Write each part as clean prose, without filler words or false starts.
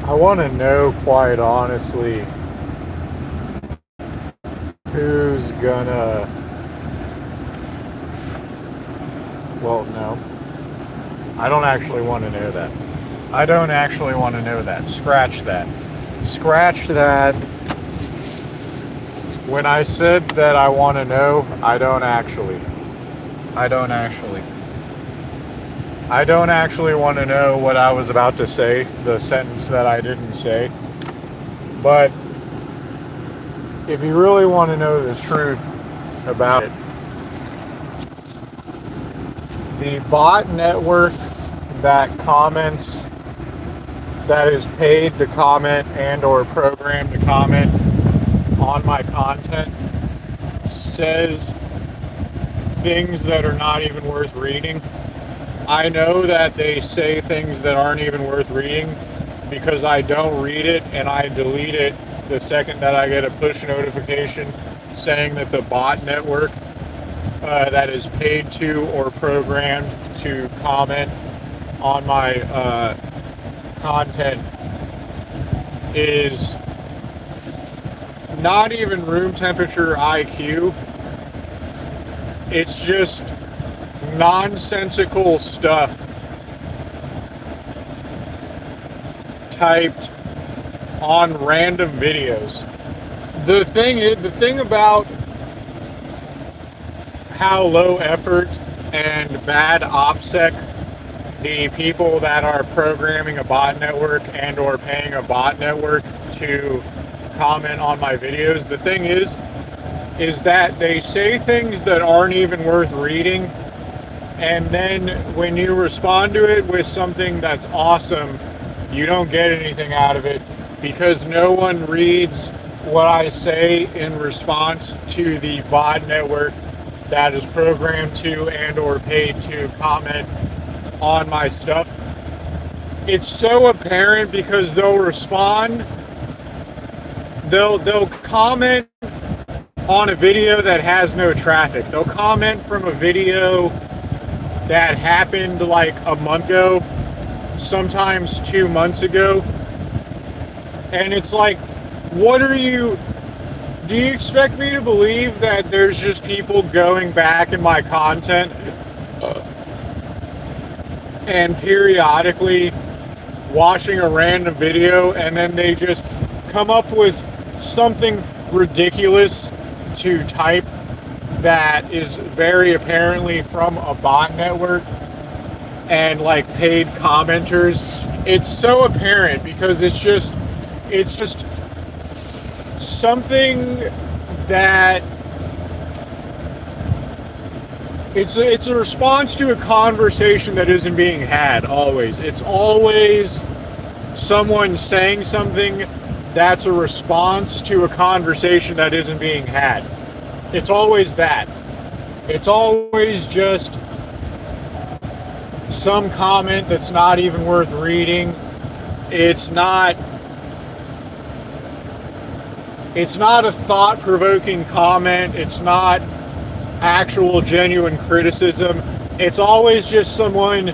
I want to know, quite honestly, who's gonna. Well, no. I don't actually want to know that. I don't actually want to know that. Scratch that. Scratch that. When I said that I want to know, I don't actually. I don't actually. I don't actually want to know what I was about to say, the sentence that I didn't say. But if you really want to know the truth about it, the bot network that comments, that is paid to comment and or programmed to comment on my content, says things that are not even worth reading. I know that they say things that aren't even worth reading because I don't read it and I delete it the second that I get a push notification saying that the bot network that is paid to or programmed to comment on my content is not even room temperature IQ. It's just nonsensical stuff typed on random videos. The thing about how low effort and bad OPSEC the people that are programming a bot network and or paying a bot network to comment on my videos, the thing is that they say things that aren't even worth reading, and then when you respond to it with something that's awesome, you don't get anything out of it because no one reads what I say in response to the bot network that is programmed to and or paid to comment on my stuff. It's so apparent because they'll comment on a video that has no traffic. They'll comment from a video that happened like a month ago, sometimes 2 months ago. And it's like, do you expect me to believe that there's just people going back in my content and periodically watching a random video and then they just come up with something ridiculous to type that is very apparently from a bot network and like paid commenters? It's so apparent because it's just something that it's a response to a conversation that isn't being had. Always, it's always someone saying something that's a response to a conversation that isn't being had. It's always that. It's always just some comment that's not even worth reading. It's not a thought-provoking comment. It's not actual genuine criticism. It's always just someone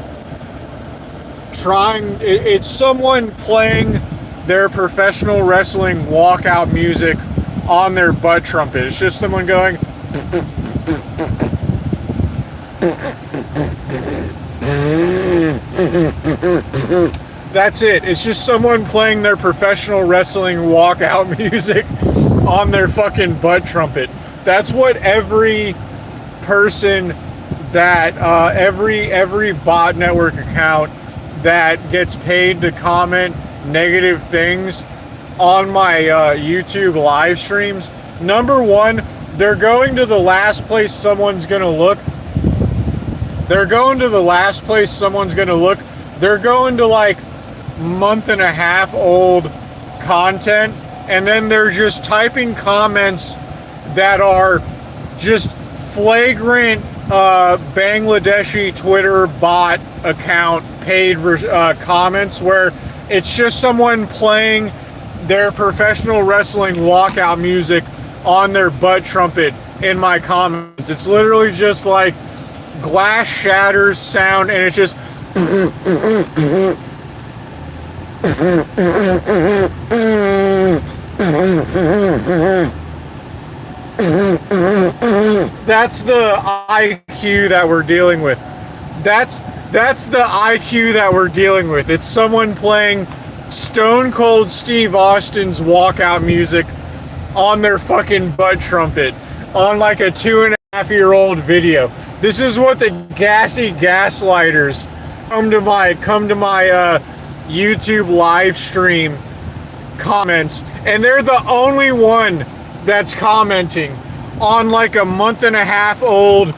it's someone playing their professional wrestling walkout music on their butt trumpet. It's just someone going that's it. It's just someone playing their professional wrestling walkout music on their fucking butt trumpet. That's what every person that every bot network account that gets paid to comment negative things on my YouTube live streams. Number one, they're going to the last place someone's gonna look. They're going to the last place someone's gonna look. They're going to like month and a half old content, and then they're just typing comments that are just flagrant Bangladeshi Twitter bot account paid comments where it's just someone playing their professional wrestling walkout music on their butt trumpet in my comments. It's literally just like glass shatters sound, and it's just That's the IQ that we're dealing with. That's the IQ that we're dealing with. It's someone playing Stone Cold Steve Austin's walkout music on their fucking butt trumpet on like a 2.5-year-old video. This is what the gassy gaslighters come to my YouTube live stream comments, and they're the only one that's commenting on like a 1.5 month old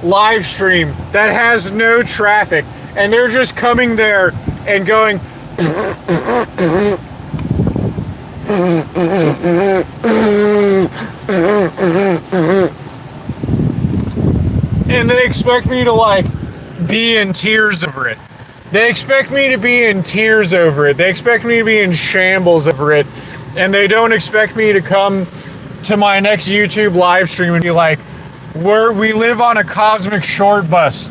live stream that has no traffic, and they're just coming there and going and they expect me to like be in tears over it. They expect me to be in tears over it. They expect me to be in shambles over it. And they don't expect me to come to my next YouTube live stream and be like, we live on a cosmic short bus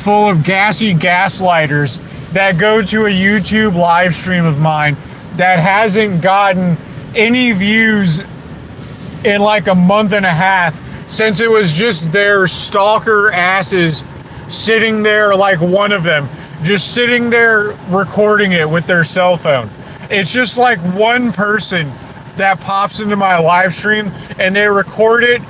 full of gassy gaslighters that go to a YouTube live stream of mine that hasn't gotten any views in like a 1.5 months since it was just their stalker asses sitting there, like one of them, just sitting there recording it with their cell phone. It's just like one person that pops into my live stream and they record it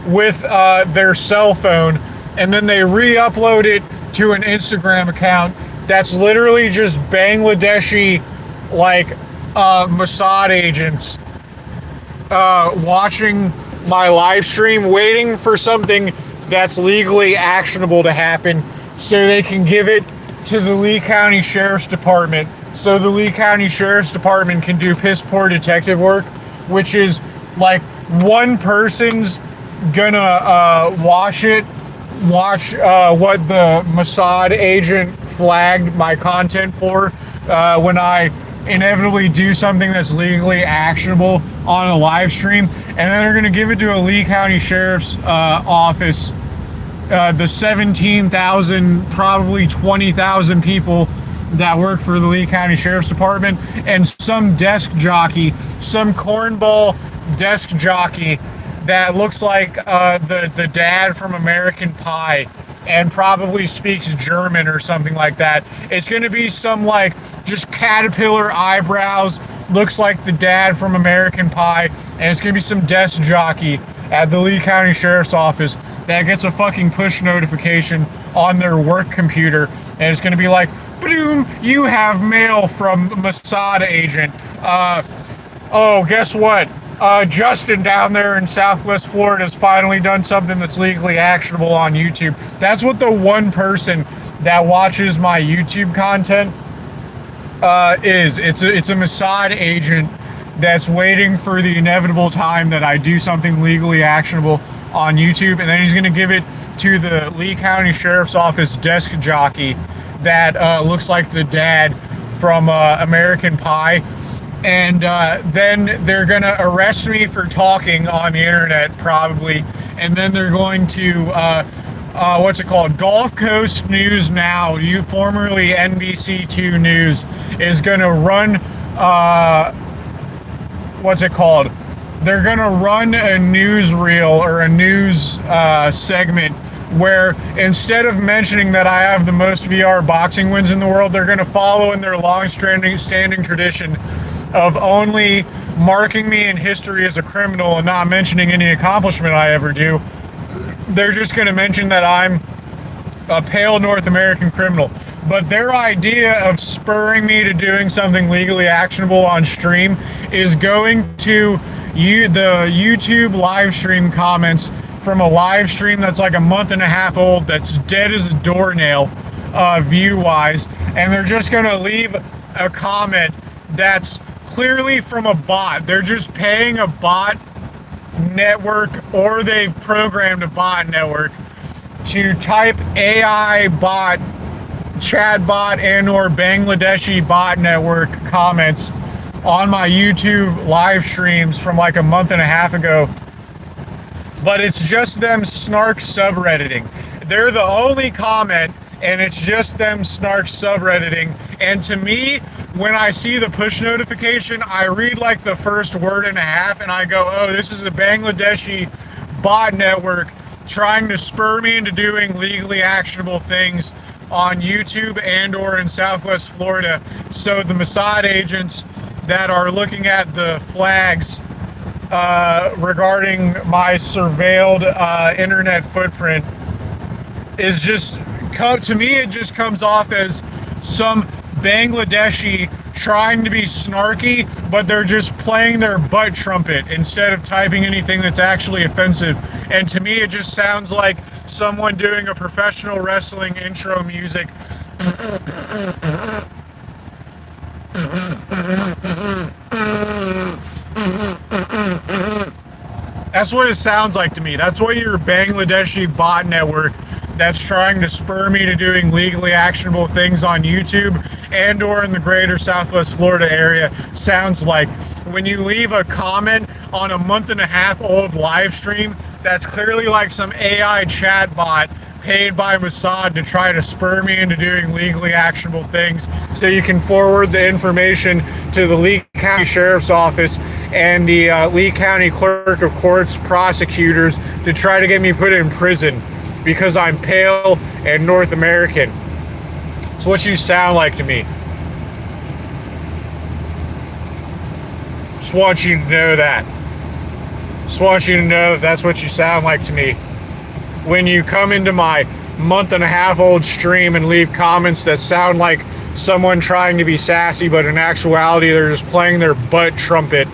with their cell phone, and then they re-upload it to an Instagram account that's literally just Bangladeshi, like Mossad agents watching my live stream, waiting for something that's legally actionable to happen so they can give it to the Lee County Sheriff's Department, so the Lee County Sheriff's Department can do piss poor detective work, which is like one person's gonna watch what the Mossad agent flagged my content for when I inevitably do something that's legally actionable on a live stream, and then they're gonna give it to a Lee County Sheriff's office, the 17,000, probably 20,000 people that work for the Lee County Sheriff's Department, and some desk jockey, some cornball desk jockey that looks like the dad from American Pie and probably speaks German or something like that. It's going to be some like just caterpillar eyebrows, looks like the dad from American Pie, and it's going to be some desk jockey at the Lee County Sheriff's Office that gets a fucking push notification on their work computer, and it's going to be like, boom, you have mail from Mossad agent. Oh, guess what? Justin down there in Southwest Florida has finally done something that's legally actionable on YouTube. That's what the one person that watches my YouTube content is. It's a Mossad agent that's waiting for the inevitable time that I do something legally actionable on YouTube, and then he's going to give it to the Lee County Sheriff's Office desk jockey that looks like the dad from American Pie. And then they're going to arrest me for talking on the internet, probably. And then they're going to, what's it called? Gulf Coast News Now, formerly NBC2 News, is going to run, what's it called? They're going to run a newsreel or a news segment where instead of mentioning that I have the most VR boxing wins in the world, they're going to follow in their long-standing tradition of only marking me in history as a criminal and not mentioning any accomplishment I ever do. They're just going to mention that I'm a pale North American criminal. But their idea of spurring me to doing something legally actionable on stream is going to the YouTube live stream comments from a live stream that's like a 1.5 months old, that's dead as a doornail view-wise, and they're just going to leave a comment that's clearly from a bot. They're just paying a bot network, or they've programmed a bot network to type AI bot, Chad bot, and or Bangladeshi bot network comments on my YouTube live streams from like a 1.5 months ago. But it's just them snark subredditing. They're the only comment and it's just them snark subredditing. And to me, when I see the push notification, I read like the first word and a half, and I go, oh, this is a Bangladeshi bot network trying to spur me into doing legally actionable things on YouTube and or in Southwest Florida. So the Mossad agents that are looking at the flags regarding my surveilled internet footprint is just, to me, it just comes off as some Bangladeshi trying to be snarky, but they're just playing their butt trumpet instead of typing anything that's actually offensive. And to me, it just sounds like someone doing a professional wrestling intro music. That's what it sounds like to me. That's what your Bangladeshi bot network that's trying to spur me to doing legally actionable things on YouTube and or in the greater Southwest Florida area sounds like. When you leave a comment on a month-and-a-half old live stream, that's clearly like some AI chatbot paid by Mossad to try to spur me into doing legally actionable things so you can forward the information to the Lee County Sheriff's Office and the Lee County Clerk of Courts prosecutors to try to get me put in prison because I'm pale and North American. It's what you sound like to me. Just want you to know that. Just want you to know that that's what you sound like to me. When you come into my month-and-a-half old stream and leave comments that sound like someone trying to be sassy, but in actuality they're just playing their butt trumpet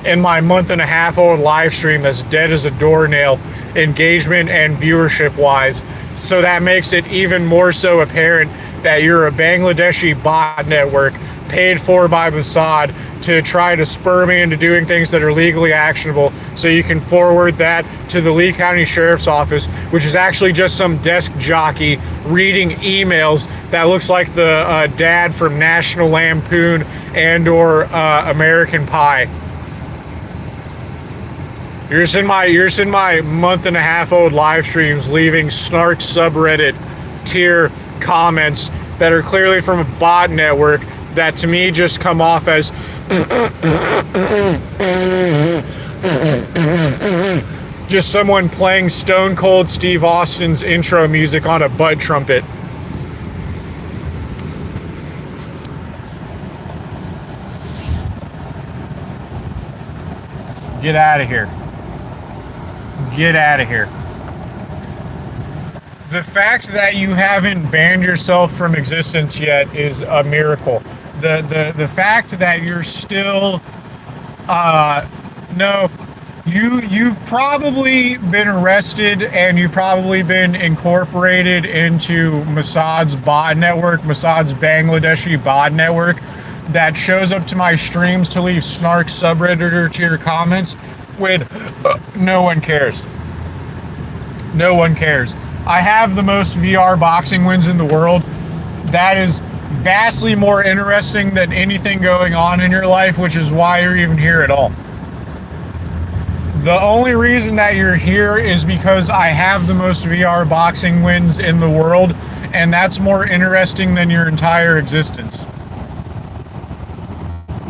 in my month-and-a-half old live stream that's dead as a doornail, engagement and viewership wise. So that makes it even more so apparent that you're a Bangladeshi bot network paid for by Mossad to try to spur me into doing things that are legally actionable so you can forward that to the Lee County Sheriff's Office, which is actually just some desk jockey reading emails that looks like the dad from National Lampoon and or American Pie. You're just in my month-and-a-half old live streams leaving snark subreddit tier comments that are clearly from a bot network that to me just come off as just someone playing Stone Cold Steve Austin's intro music on a butt trumpet. Get out of here. Get out of here. The fact that you haven't banned yourself from existence yet is a miracle. The fact that you're still no, you've probably been arrested and you've probably been incorporated into Mossad's bot network, Mossad's Bangladeshi bot network that shows up to my streams to leave snark subredditor tier comments when no one cares. No one cares. I have the most VR boxing wins in the world. That is vastly more interesting than anything going on in your life, which is why you're even here at all. The only reason that you're here is because I have the most VR boxing wins in the world, and that's more interesting than your entire existence.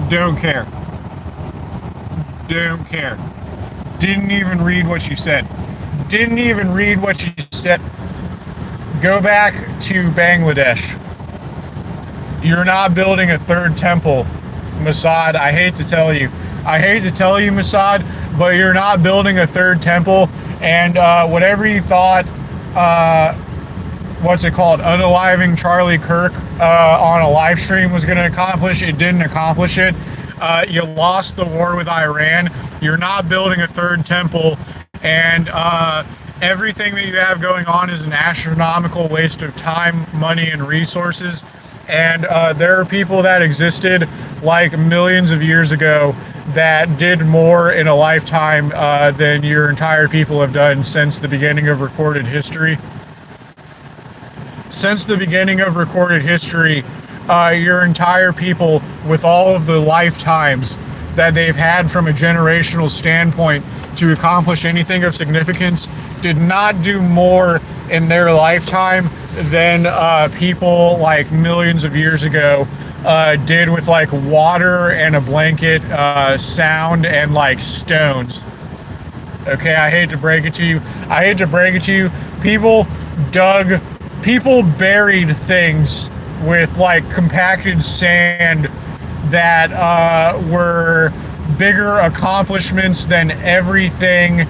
Don't care. Don't care. Didn't even read what you said. Didn't even read what you said. Go back to Bangladesh. You're not building a third temple, Mossad. I hate to tell you. I hate to tell you, Mossad, but you're not building a third temple. And whatever you thought, what's it called, unaliving Charlie Kirk on a live stream was going to accomplish, it didn't accomplish it. You lost the war with Iran. You're not building a third temple. And everything that you have going on is an astronomical waste of time, money, and resources. And there are people that existed like millions of years ago that did more in a lifetime than your entire people have done since the beginning of recorded history. Since the beginning of recorded history, your entire people, with all of the lifetimes that they've had from a generational standpoint to accomplish anything of significance, did not do more in their lifetime than people like millions of years ago did with like water and a blanket, sound, and like stones. Okay, I hate to break it to you. I hate to break it to you. People dug, people buried things with like compacted sand that were bigger accomplishments than everything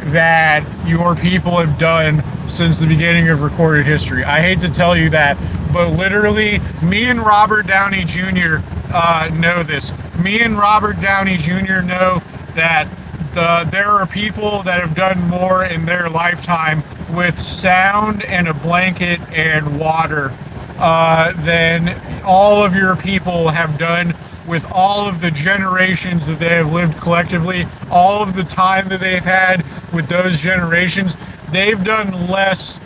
that your people have done since the beginning of recorded history. I hate to tell you that, but literally, me and Robert Downey Jr. Know this. Me and Robert Downey Jr. know that there are people that have done more in their lifetime with sound and a blanket and water than all of your people have done with all of the generations that they have lived collectively, all of the time that they've had with those generations. They've done less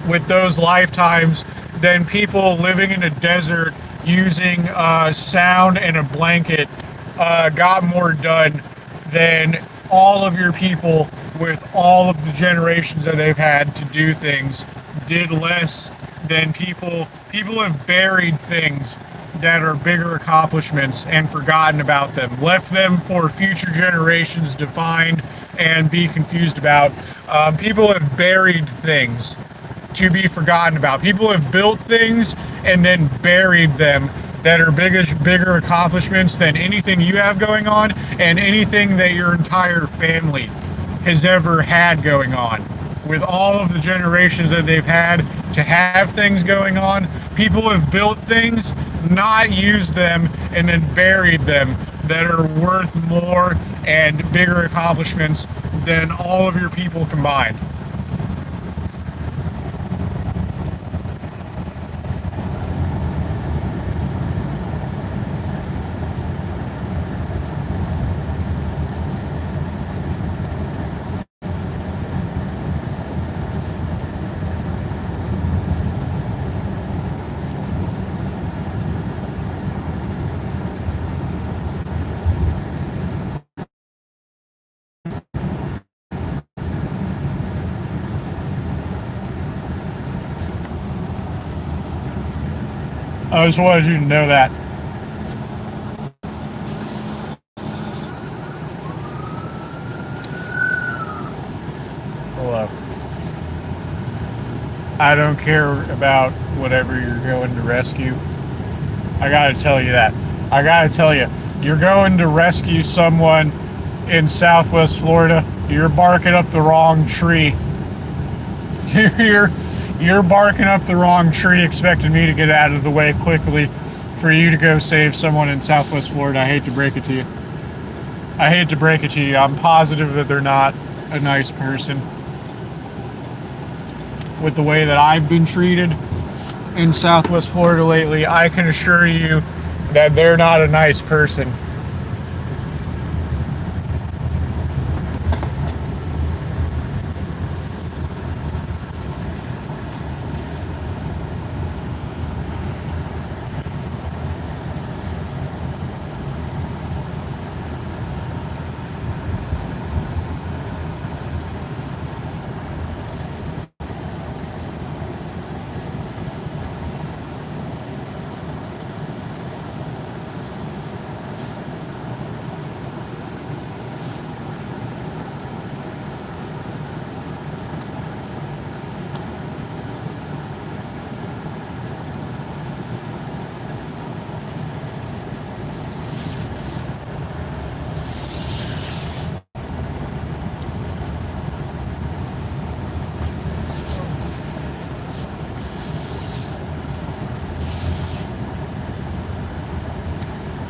with those lifetimes than people living in a desert using sound and a blanket got more done than all of your people with all of the generations that they've had to do things did less than people have buried things that are bigger accomplishments and forgotten about them, left them for future generations to find and be confused about. People have buried things to be forgotten about. People have built things and then buried them that are bigger accomplishments than anything you have going on and anything that your entire family has ever had going on. With all of the generations that they've had to have things going on, people have built things, not used them, and then buried them that are worth more and bigger accomplishments than all of your people combined. I just wanted you to know that. Hello. I don't care about whatever you're going to rescue. I gotta tell you that. I gotta tell you, you're going to rescue someone in Southwest Florida. You're barking up the wrong tree. You're barking up the wrong tree, expecting me to get out of the way quickly for you to go save someone in Southwest Florida. I hate to break it to you. I hate to break it to you. I'm positive that they're not a nice person. With the way that I've been treated in Southwest Florida lately, I can assure you that they're not a nice person.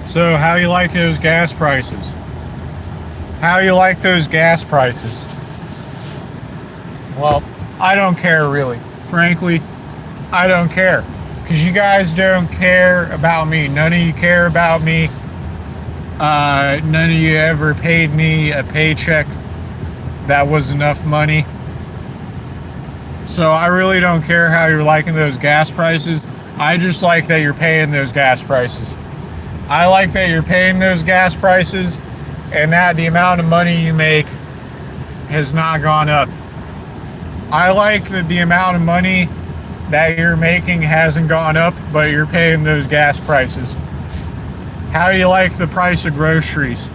So how you like those gas prices? How you like those gas prices? Well, I don't care really. Frankly, I don't care. Because you guys don't care about me. None of you care about me. None of you ever paid me a paycheck that was enough money. So I really don't care how you're liking those gas prices. I just like that you're paying those gas prices. I like that you're paying those gas prices and that the amount of money you make has not gone up. I like that the amount of money that you're making hasn't gone up, but you're paying those gas prices? How do you like the price of groceries?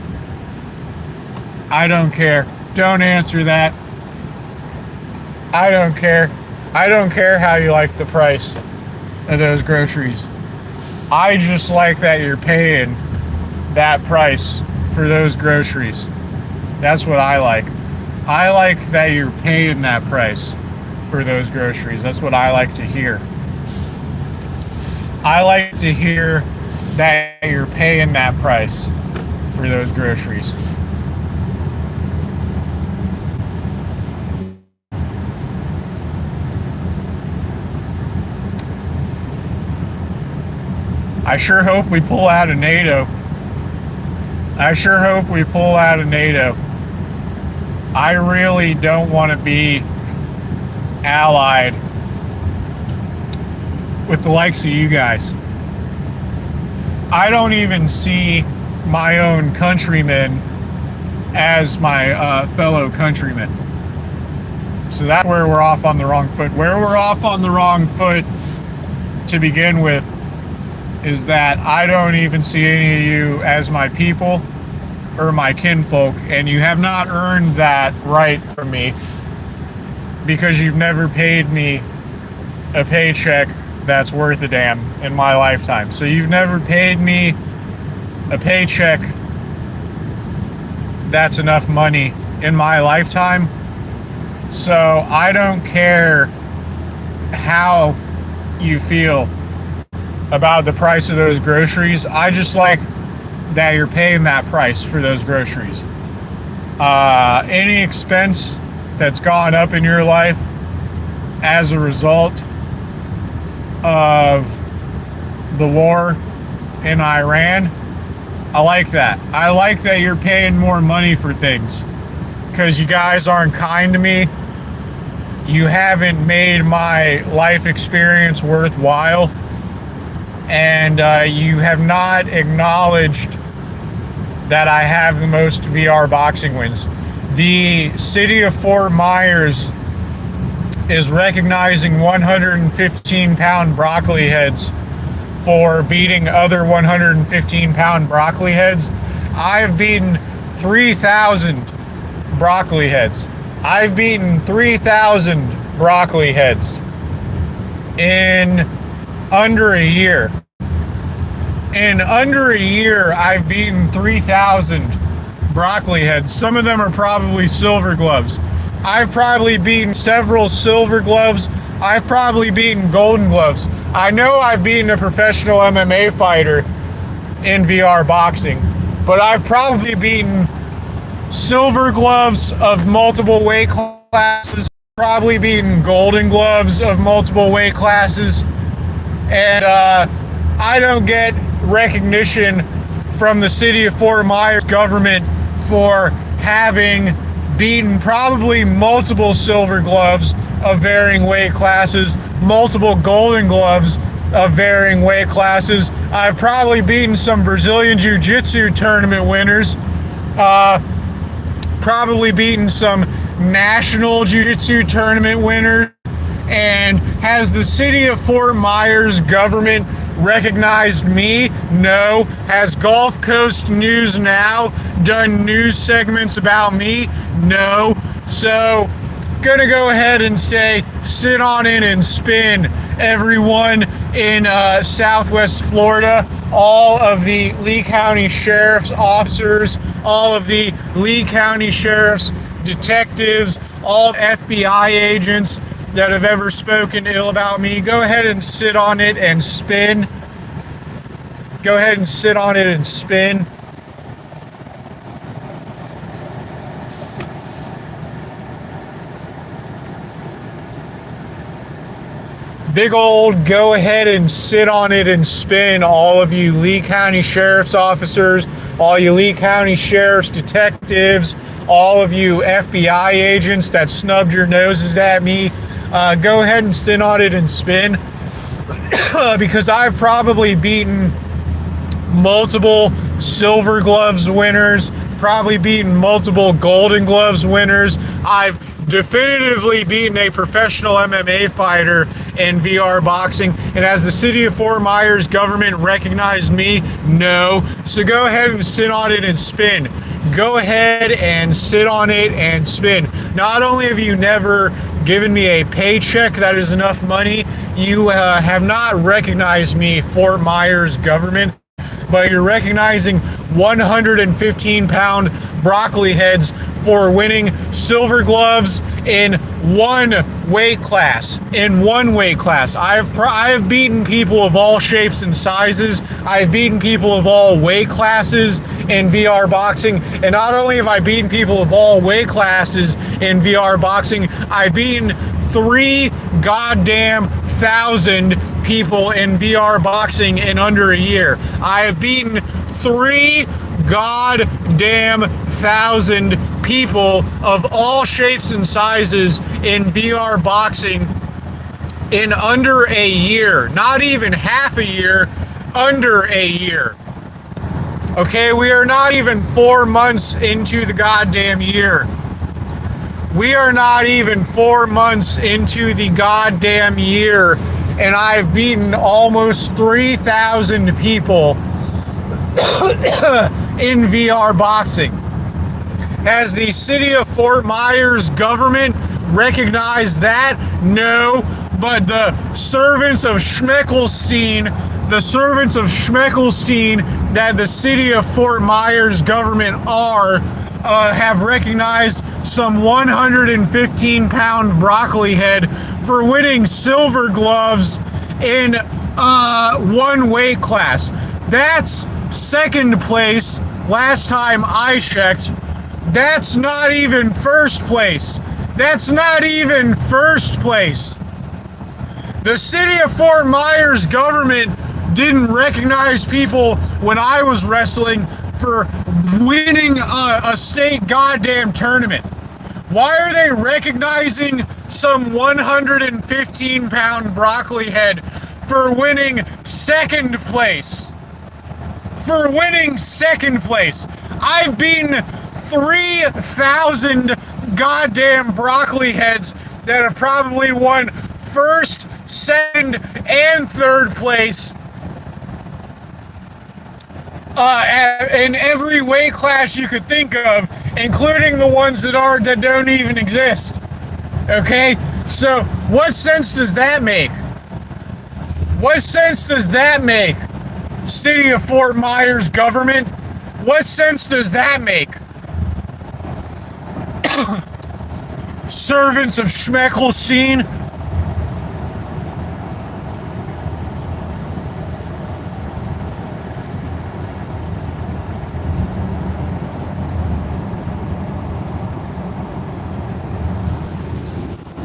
I don't care. Don't answer that. I don't care. I don't care how you like the price of those groceries. I just like that you're paying that price for those groceries. That's what I like. I like that you're paying that price for those groceries. That's what I like to hear. I like to hear that you're paying that price for those groceries. I sure hope we pull out of NATO. I sure hope we pull out of NATO. I really don't want to be allied with the likes of you guys. I don't even see my own countrymen as my fellow countrymen. So that's where we're off on the wrong foot. Where we're off on the wrong foot to begin with is that I don't even see any of you as my people or my kinfolk, and you have not earned that right from me because you've never paid me a paycheck that's worth a damn in my lifetime. So you've never paid me a paycheck that's enough money in my lifetime. So I don't care how you feel about the price of those groceries. I just like that you're paying that price for those groceries. Any expense that's gone up in your life as a result of the war in Iran, I like that. I like that you're paying more money for things because you guys aren't kind to me. You haven't made my life experience worthwhile. And you have not acknowledged that I have the most VR boxing wins. The city of Fort Myers is recognizing 115-pound broccoli heads for beating other 115-pound broccoli heads. I've beaten 3,000 broccoli heads. I've beaten 3,000 broccoli heads in under a year. In under a year, I've beaten 3,000 broccoli heads. Some of them are probably silver gloves. I've probably beaten several silver gloves. I've probably beaten golden gloves. I know I've beaten a professional MMA fighter in VR boxing, but I've probably beaten silver gloves of multiple weight classes, probably beaten golden gloves of multiple weight classes. And I don't get recognition from the city of Fort Myers government for having beaten probably multiple silver gloves of varying weight classes, multiple golden gloves of varying weight classes. I've probably beaten some Brazilian Jiu-Jitsu tournament winners, probably beaten some national Jiu-Jitsu tournament winners. And has the city of Fort Myers government recognized me? No. Has Gulf Coast News Now done news segments about me? No. So, gonna go ahead and say, sit on in and spin, everyone in Southwest Florida, all of the Lee County Sheriff's officers, all of the Lee County Sheriff's detectives, all FBI agents that have ever spoken ill about me. Go ahead and sit on it and spin. Go ahead and sit on it and spin. Big old go ahead and sit on it and spin, all of you Lee County Sheriff's officers, all you Lee County Sheriff's detectives, all of you FBI agents that snubbed your noses at me. Go ahead and sit on it and spin because I've probably beaten multiple silver gloves winners, probably beaten multiple golden gloves winners. I've definitively beaten a professional MMA fighter in VR boxing. And has the city of Fort Myers government recognized me? No. So go ahead and sit on it and spin. Go ahead and sit on it and spin. Not only have you never given me a paycheck that is enough money, you have not recognized me, Fort Myers government, but you're recognizing 115-pound broccoli heads for winning silver gloves in one weight class. I have beaten people of all shapes and sizes. I've beaten people of all weight classes in VR boxing. And not only have I beaten people of all weight classes in VR boxing, I've beaten 3 goddamn thousand people in VR boxing in under a year. I have beaten 3 goddamn thousand people of all shapes and sizes in VR boxing in under a year. Not even half a year, under a year. Okay, we are not even 4 months into the goddamn year. We are not even 4 months into the goddamn year, and I've beaten almost 3,000 people in VR boxing. Has the city of Fort Myers government recognized that? No, but the servants of Schmeckelstein that the city of Fort Myers government have recognized some 115-pound broccoli head for winning silver gloves in one weight class. That's second place last time I checked. That's not even first place. That's not even first place. The city of Fort Myers government didn't recognize people when I was wrestling for winning a state goddamn tournament. Why are they recognizing some 115-pound broccoli head for winning second place? For winning second place. I've beaten 3,000 goddamn broccoli heads that have probably won first, second, and third place in every weight class you could think of, including the ones that don't even exist. Okay? So what sense does that make? What sense does that make? City of Fort Myers government? What sense does that make? Servants of Schmeckelstein?